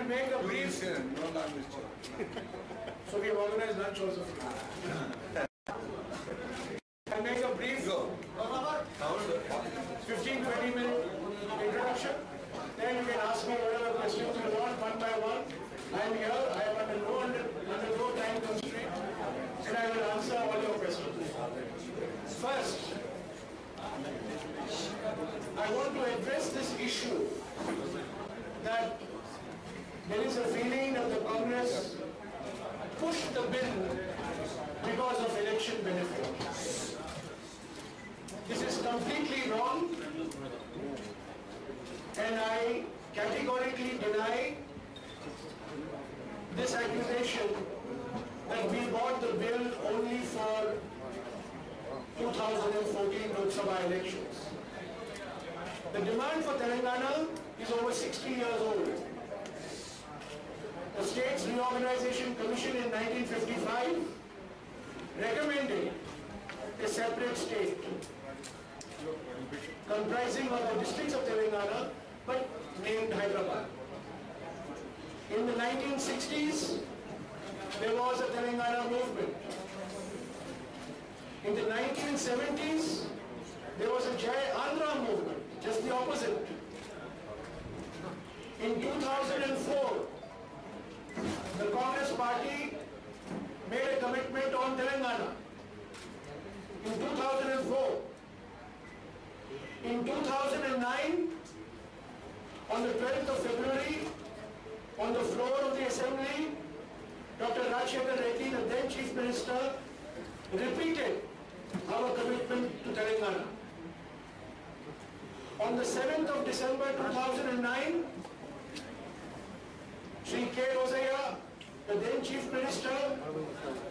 I'll make a brief. No language. So we have organized lunch also. I'll make a brief 15-20 minute introduction. Then you can ask me whatever questions you want one by one. I am here. I am under no time constraint, and I will answer all your questions. First, I want to address this issue that there is a feeling that the Congress pushed the bill because of election benefit. This is completely wrong, and I categorically deny this accusation that we bought the bill only for 2014 Lok Sabha elections. The demand for Telangana is over 60 years old. The States Reorganization Commission in 1955 recommended a separate state comprising of the districts of Telangana but named Hyderabad. In the 1960s, there was a Telangana movement. In the 1970s, there was a Jairam Ramesh movement, just the opposite. In 2004, the Congress party made a commitment on Telangana. In 2004, in 2009, on the 12th of February, on the floor of the Assembly, Dr. Rajshekar Reddy, the then Chief Minister, repeated our commitment to Telangana. On the 7th of December 2009, Shri K. Rosaya, the then Chief Minister,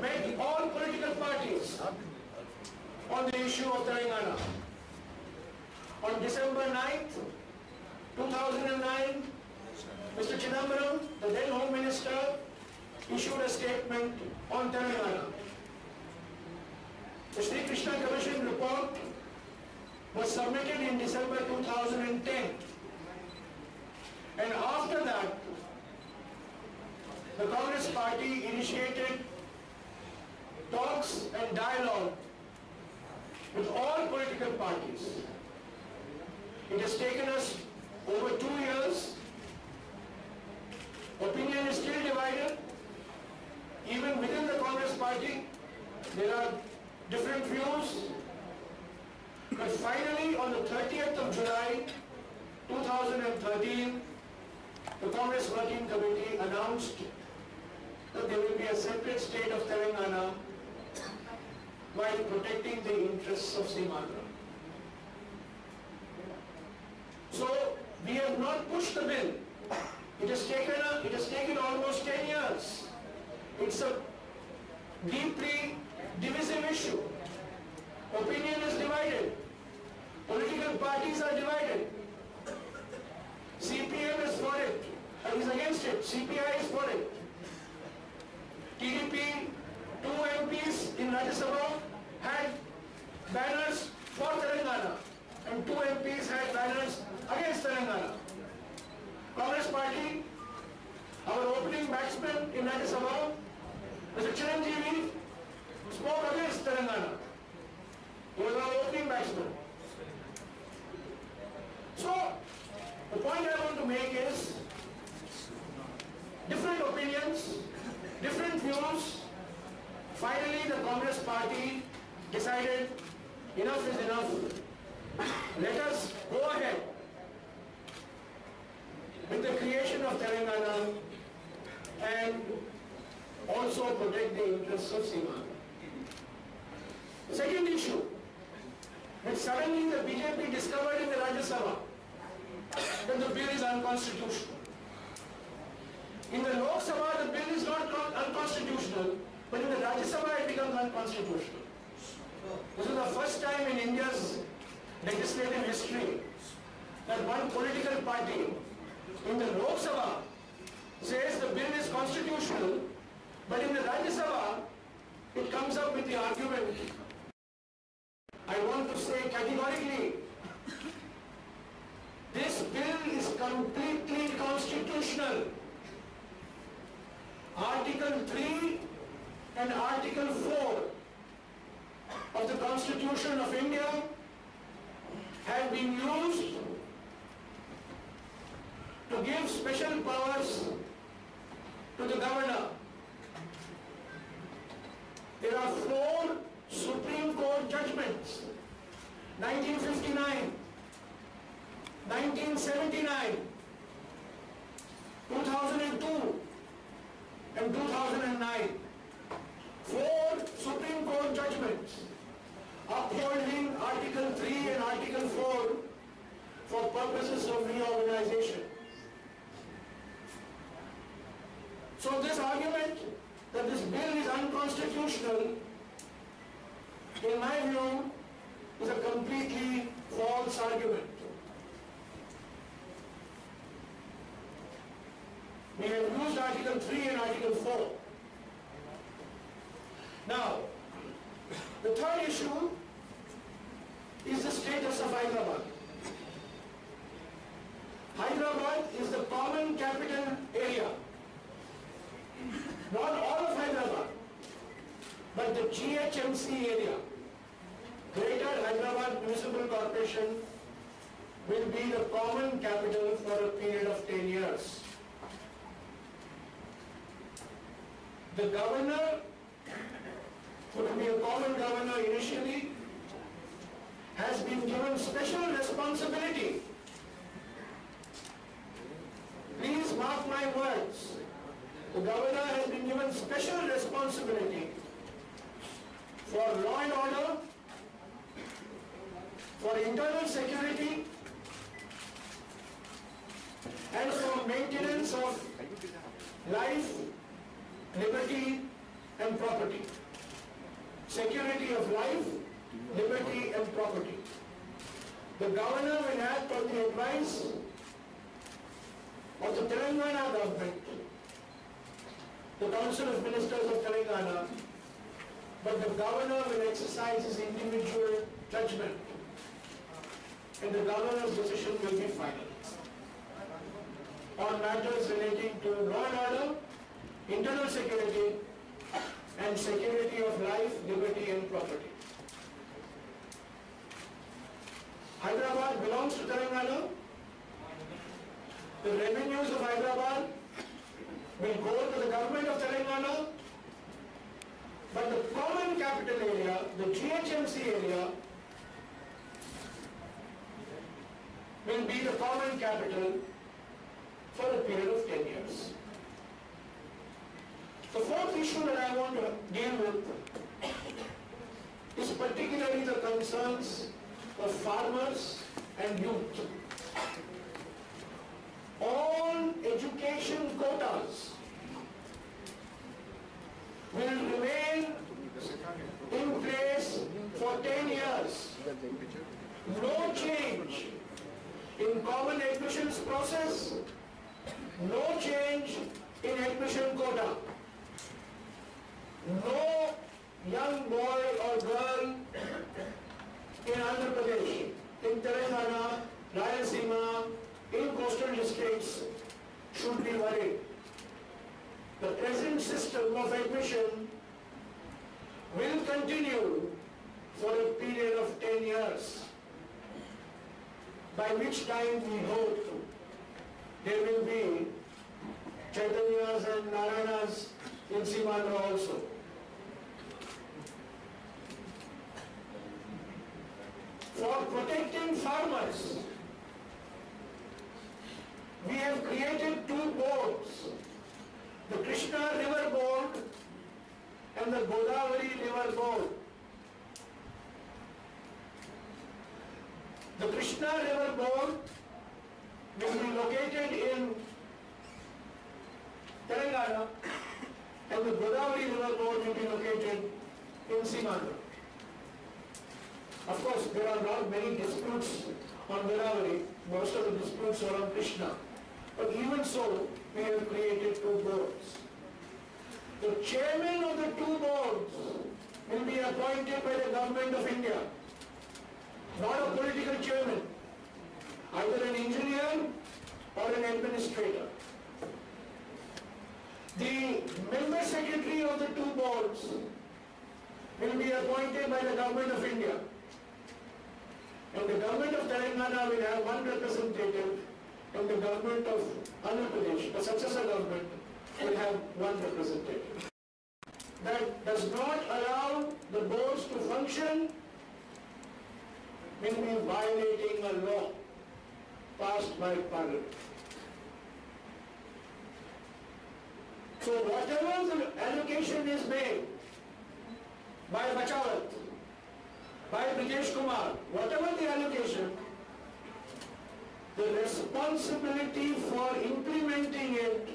met all political parties on the issue of Telangana. On December 9th, 2009, Mr. Chidambaram, the then Home Minister, issued a statement on Telangana. The Sri Krishna Commission report was submitted in December 2010. And after that, the Congress party initiated talks and dialogue with all political parties. It has taken us over 2 years. Opinion is still divided. Even within the Congress party, there are different views. But finally, on the 30th of July 2013, the Congress Working Committee announced that there will be a separate state of Telangana while protecting the interests of Seemandhra. So, we have not pushed the bill. It has taken almost 10 years. It's a deeply divisive issue. Opinion is divided. Political parties are divided. CPM is for it, is against it. CPI is for it. TDP, 2 MPs in Rajya Sabha had banners for Telangana and 2 MPs had banners against Telangana. Congress party, our opening batsman in Rajya Sabha, Mr. Chiranjeevi, spoke against Telangana. He was our opening batsman. So, the point I want to make is, different opinions, different views. Finally, the Congress party decided enough is enough. Let us go ahead with the creation of Telangana and also protect the interests of Seemandhra. Second issue, that suddenly the BJP discovered in the Rajya Sabha that the bill is unconstitutional. In the Lok Sabha, the bill is not unconstitutional, but in the Rajya Sabha it becomes unconstitutional. This is the first time in India's legislative history that one political party in the Lok Sabha says the bill is constitutional, but in the Rajya Sabha it comes up with the argument. I want to say categorically, this bill is completely constitutional. Article 3 and Article 4 of the Constitution of India have been used to give special powers to the governor. There are 4 Supreme Court judgments: 1959, 1979, 2002 and 2009. 4 Supreme Court judgments upholding Article 3 and Article 4 for purposes of reorganization. So this argument that this bill is unconstitutional, in my view, is a completely false argument. We have used Article 3 and Article 4. Now, the third issue is the status of Hyderabad. Hyderabad is the common capital area. Not all of Hyderabad, but the GHMC area, Greater Hyderabad Municipal Corporation, will be the common capital for a period of 10 years. The governor, who will be a common governor initially, has been given special responsibility. Please mark my words. The governor has been given special responsibility for law and order, for internal security, and for maintenance of life, liberty, and property. Security of life, liberty, and property. The governor will act on the advice of the Telangana government, the Council of Ministers of Telangana, but the governor will exercise his individual judgment, and the governor's decision will be final on matters relating to law and order, internal security, and security of life, liberty, and property. Hyderabad belongs to Telangana. The revenues of Hyderabad will go to the government of Telangana, but the common capital area, the GHMC area, will be the common capital for a period of 10 years. The fourth issue that I want to deal with is particularly the concerns of farmers and youth. All education quotas will remain in place for 10 years. No change in common admissions process, no change in admission quota. No young boy or girl in Andhra Pradesh, in Telangana, Rayalaseema, in coastal districts should be worried. The present system of admission will continue for a period of 10 years, by which time we hope there will be Chaitanyas and Narayanas in Seemandhra also. For protecting farmers, we have created 2 boards, the Krishna River Board and the Godavari River Board. The Krishna River Board will be located in Telangana and the Godavari River Board will be located in Seemandhra. Of course, there are not many disputes on Godavari, most of the disputes are on Krishna. But even so, we have created 2 boards. The chairman of the 2 boards will be appointed by the Government of India, not a political chairman, either an engineer or an administrator. The member secretary of the two boards will be appointed by the government of India. And the government of Telangana will have one representative, and the government of Andhra Pradesh, the successor government, will have one representative. That does not allow the boards to function will be violating a law passed by Parliament. So whatever the allocation is made by Bachawat, by Brijesh Kumar, whatever the allocation, the responsibility for implementing it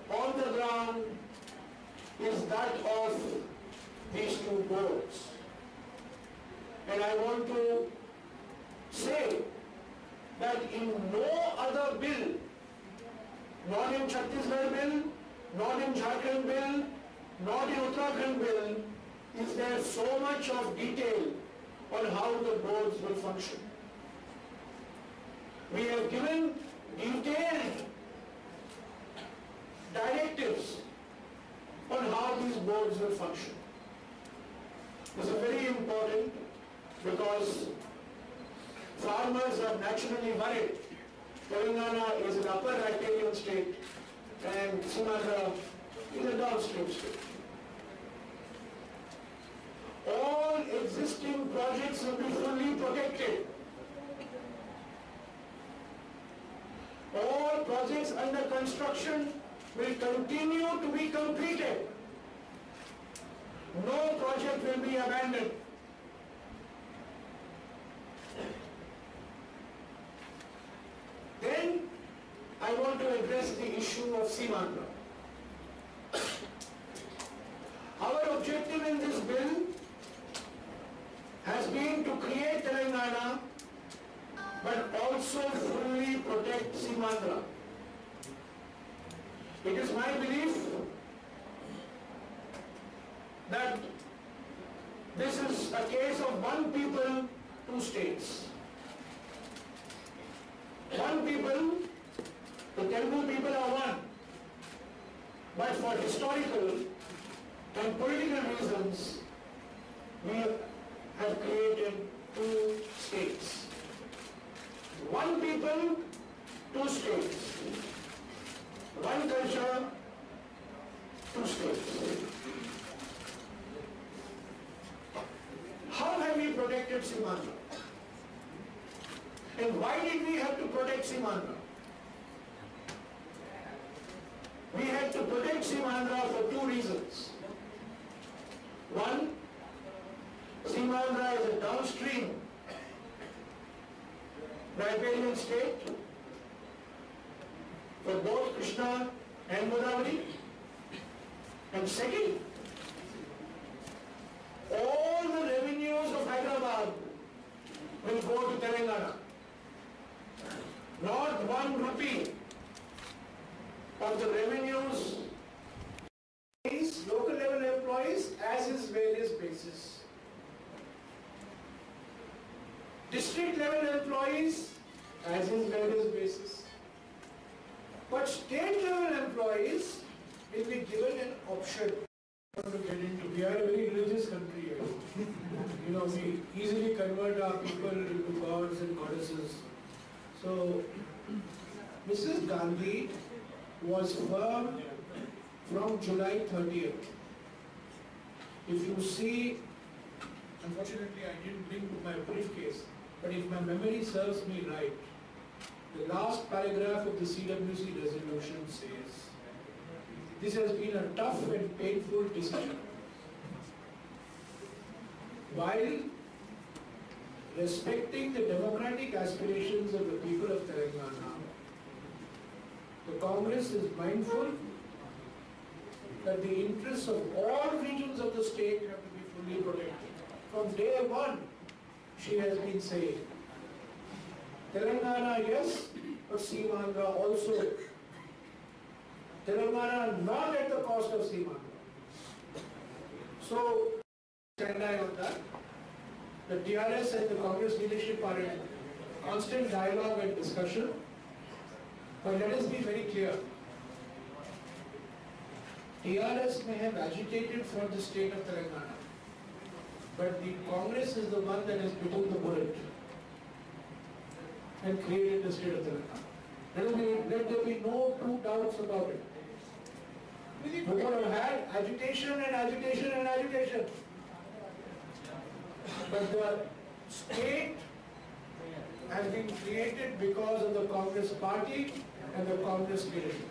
on the ground is that of these two boards. And I want to say that in no other bill, not in Chhattisgarh bill, not in Jharkhand bill, not in Uttarakhand bill, is there so much of detail on how the boards will function. We have given detailed directives on how these boards will function. This is very important because farmers are naturally worried. Telangana is an upper riparian state and Seemandhra is a downstream state. All existing projects will be fully protected. All projects under construction will continue to be completed. No project will be abandoned. Then I want to address the issue of Seemandhra. Our objective in this bill has been to create Telangana but also fully protect Seemandhra. It is my belief that this is a case of one people, two states. One people, the Telugu people are one, but for historical and political reasons, we have created two states. One people, two states. One culture, two states. How have we protected Seemandhra? And why did we have to protect Seemandhra? We had to protect Seemandhra for two reasons. One, Seemandhra is a downstream riparian state for both Krishna and Godavari. And second, all the revenues of Hyderabad will go to Telangana. Not 1 rupee of the revenues. Local level employees as is various basis. District level employees as is various basis. But state level employees will be given an option. To get into. We are a very religious country here. We easily convert our people into gods and goddesses. So, Mrs. Gandhi was firm from July 30th. If you see, unfortunately I didn't bring my briefcase, but if my memory serves me right, the last paragraph of the CWC resolution says, this has been a tough and painful decision. While respecting the democratic aspirations of the people of Telangana, the Congress is mindful that the interests of all regions of the state have to be fully protected. From day one, she has been saying, Telangana yes, but Seemandhra also. Telangana not at the cost of Seemandhra. So, stand on that. The TRS and the Congress leadership are in constant dialogue and discussion. But let us be very clear. TRS may have agitated for the state of Telangana, but the Congress is the one that has bitten the bullet and created the state of Telangana. Let there be no two doubts about it. We would have had agitation and agitation and agitation. But the state has been created because of the Congress party and the Congress leadership.